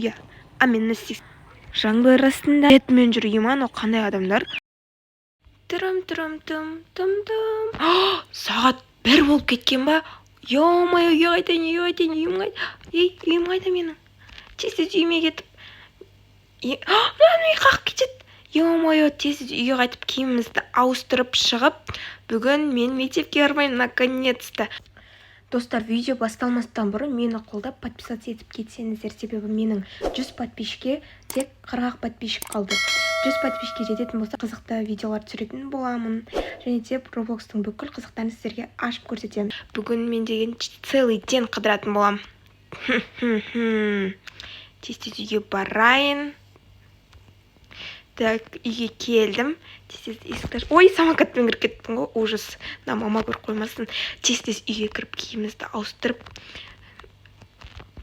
буя. А мен не істейсің? Жаңбыр астында бетмен жүрген анау қандай адамдар? Тырым. Сағат 1 болып кеткен ба? Ё-моё, үйге қайтайын, үйім қайда? Үйім қайда менің? Тез үйіме кетіп. Үй қақып кетеді. Ё-моё, тез үйге қайтып киімімізді ауыстырып шығып, бүгін мен мектепке бармаймын, наконец-то. Достар, видео басталмастан бұрын мені қолдап подписаться етіп кетсеңіздер, себебі менің 100 подписчикке тек 40 подписчик қалды. 100 подписчикке жететін болса, қызықты видеолар түсіретін боламын. Және де Roblox'тың бүкіл қызықтарын сіздерге ашып көрсетемін. Бүгін мен деген целый день қыдыратын болам. Тез үйге барайын. Так, үйге келдім. Тез есікті. Ой, самокатпен кіріп кеттім ғой, ужас. Мама көріп қоймасын. Тез үйге кіріп киімімізді ауыстырып.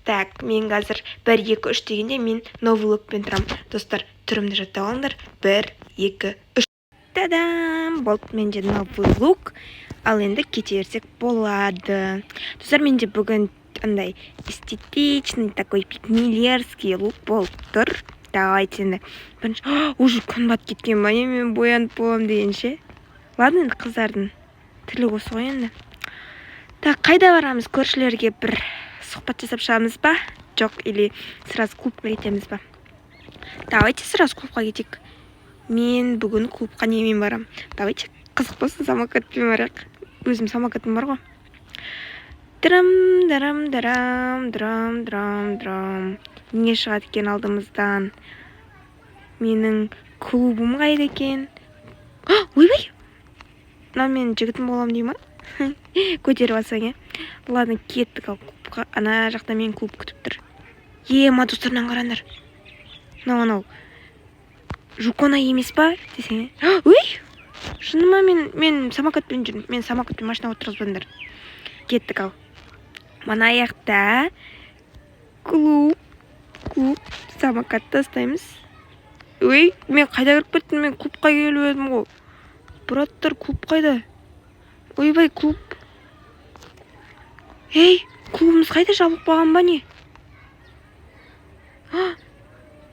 Так, мен қазір 1, 2, 3 дегенде мен новый лукпен тұрам. Достар, түрімді жаттап алыңдар. 1, 2, 3. Тадам! Болды, менде новый лук. Ал енді кете берсек болады. Достар, менде бүгін андай эстетичный такой пикнилерский лук болып тұр. Давайте енді уже күн батып кеткен ба, мен боянып болам дегенше. Ладно, енді қыздардың тілі осы ғой енді. Так, қайда барамыз? Көршілерге бір сұхбат жасап шығамыз ба? Жоқ, или сразу клубқа кетеміз ба? Давайте сразу клубқа кетейік. Мен бүгін клубқа немен барам? Давайте, қызық болсын, самокатпен барайық. Өзім самокатым бар ғой. Драм. Не шығады екен алдымыздан? Менің клубым қайда екен? Ойбай! Мынау менің жігітім болам дей ма? Көтеріп алсаң, Ладно, кеттік ал клубқа. Ана жақта мен клуб күтіп тұр. Достарынан қарандар. Анау. Жукона емес па? Десең. Ой! Шыныма мен самокатпен жүрмін. Мен самокатпен машина отырғызбаңдар. Кеттік ал. Мана аяқта клуб самокатты ұстаймыз. Ой, мен қайда кіріп кеттім? Мен клубқа келіп едім ғой. Браттар, клуб қайда? Ойбай, клуб. Ей, клубымыз қайда, жабылып қалған ба не?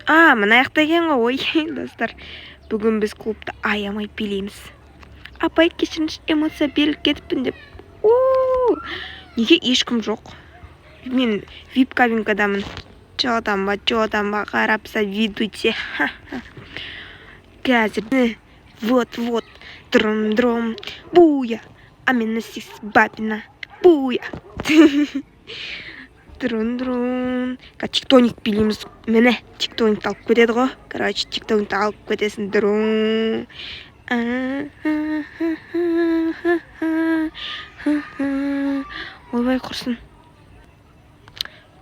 Мына аяқта екен ғой. Ой, достар, бүгін біз клубты аямай билейміз. Апай, кешіріңіз, эмоция беріліп кетіппін деп. Неге ешкім жоқ? Мен вип кабинкадамын. Жодан ба қарап завидуйте. Қазір. Вот. Дром. Буя. А мен сис бабина. Буя. Дрон. Тектоник билейміз. Міне, тектоникті алып кетеді ғой. Короче, тектоникті алып кетесің. Дрон. Ойбай құрсын.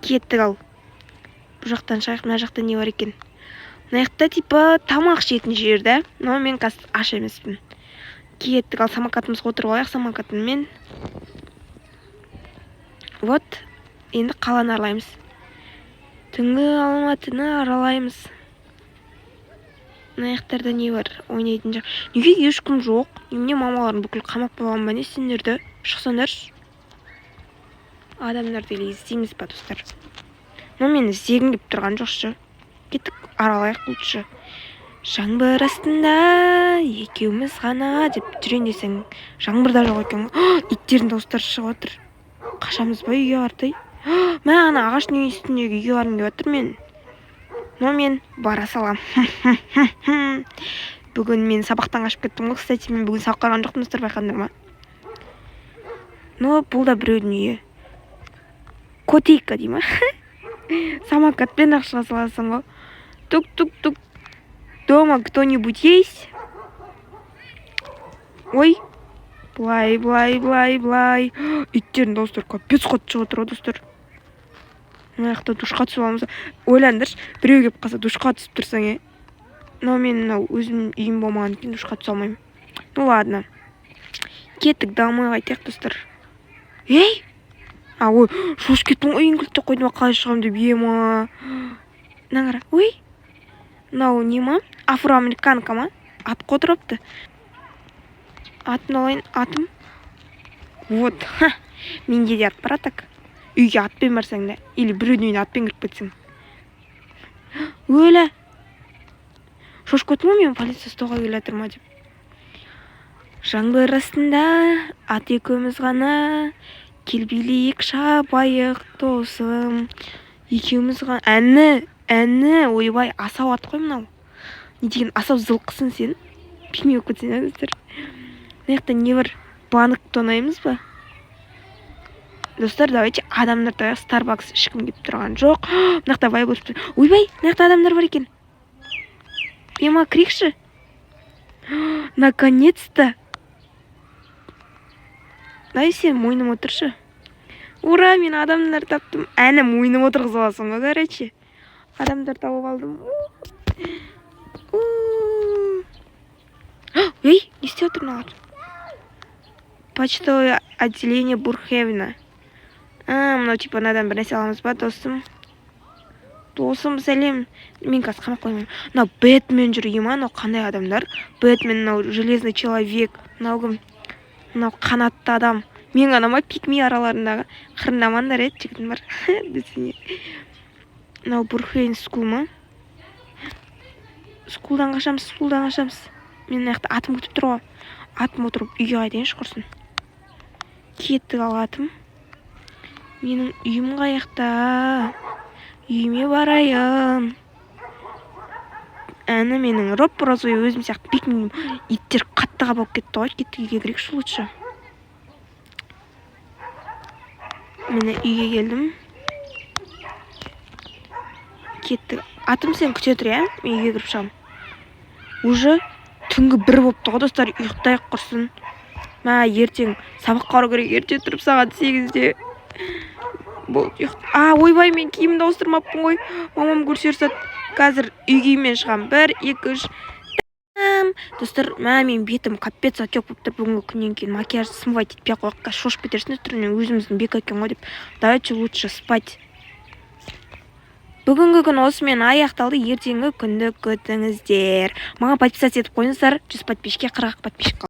Кеттік ал. Бұл жақтан шайық, мына жақта не бар екен? Мына жақта типа тамақ жейтін жерді. Но мен қазір аш емеспін. Кеттік ал, самокатымызға отырып алайық, самокатыммен. Вот, енді қаланы аралаймыз. Түнгі Алматыны аралаймыз. Мына жақтарда не бар? Ойнайтын жақ. Неге ешкім жоқ? Неге мамаларын бүкіл қамап қойған ба не сендерді? Шықсаңдаршы. Адамдарды іздейміз ба, достар? Но мені іздегім келіп тұрған жоқшы. Кеттік, аралайық лучше. Жаңбыр астында екеуміз ғана деп жүрейін десең, жаңбырда жоқ екен. Иттердің дауыстары шығып отыр. Қашамыз ба үйге артай? Мә, ана ағаштың үстіндегі үйге барғым келіп отыр мен. Но мен бара салам. Бүгін мен сабақтан қашып кеттім ғой. Кстати, мен бүгін сабаққа барған жоқпын, достар, байқадыңдар ма? Но бұл да біреудің үйі. Котейка дей ма? Самокатпен ақшыға саласың ғой. Тук. Дома кто-нибудь есть? Ой. Былай. Иттердің дауыстары капец қатты шығып отыр, достар. Мына жақта душқа түсіп аламыз. Ойландыршы, біреу келіп қалса душқа түсіп тұрсаң, Но мен өзім үйім болмаған кейін душқа түсе алмаймын. Ну ладно. Кеттік, дамай қайтайық, достар. Ей! Ой, шошып кеттім ғой, еңгілікті қойдым, қалай шығам деп, ема. Наңыра, ой. Мынау не ма? Афроамериканка ма? Ат қотырыпты. Атын алайын, атым. Вот, менде де ат бар, так. Үйге атпен барсаң да, или біреудің үйіне атпен кіріп кетсең. өлә. Шошып кеттім ғой мен, полиция ұстауға келе жатыр ма деп. Жаңбыр астында ат екеуміз ғана, келбейлейік шабайық досым. Екеуміз ғана. Әні, ойбай, асау ат қой мынау. Не деген асау зылқысын сен? Пиме болып кетсен, достар. Мына жақта не бар? Банк тонаймыз ба? Достар, давайте адамдар Starbucks ешкім келіп тұрған жоқ. Мына жақта вайбл. Ойбай, мына жақта адамдар бар екен. Ема кірейікші. Наконец-то. Дай сен мойным отыршы. Ура, мен адамдар таптым. Әні мойным отырғызып аласың ғой, короче. Адамдар тауып алдым. Ей, не істеп отыр мына ат? Почтовое отделение Бурхевна. Мынау типа надан бір нәрсе аламыз ба, досым? Досым, сәлем. Мен қазір қамап қоймаймын. Мынау Бэтмен жүр, ема, мынау қандай адамдар? Бэтмен, мынау железный человек. Мынау кім? Мынау қанатты адам. Мен ғана ма пикми араларындағы қырындамандар еді, жігітім бар. Десіне. Мынау Бурхейн скул ма? Скулдан қашамыз. Мен аяқта атым күтіп тұр ғой. Атым отырып үйге қайтайыншы құрсын. Кеттік ал атым. Менің үйім қаяқта. Үйіме барайын. Әні менің роп-розой өзім сияқты пикмеймін. Иттер қаттыға болып кетті ғой. Кеттік үйге кірейікші лучше. Мені үйге келдім. Кеттік. Атым сен күте тұр, я? Мен үйге кіріп шығам. Уже түнгі 1 болыпты ғой, достар, ұйықтайық құрсын. Ертең сабаққа бару керек, ерте тұрып сағат 8-де. Ойбай, мен киімімді ауыстырмаппын ғой. Мамам көрсе ұрсады. Қазір үй киіммен шығам. 1, 2, 3. Достар, мен бетім капец отек болып тұр. Бүгінгі күннен кейін макияж смывать етпей қойып, шошып кетерсің, түрінен өзіміздің бек екен ғой деп. Давайте лучше спать. Бүгінгі күн осымен аяқталды. Ертеңгі күнді күтіңіздер. Маған подписаться етіп қойыңыздар. 100 подписчикке 40 подписчик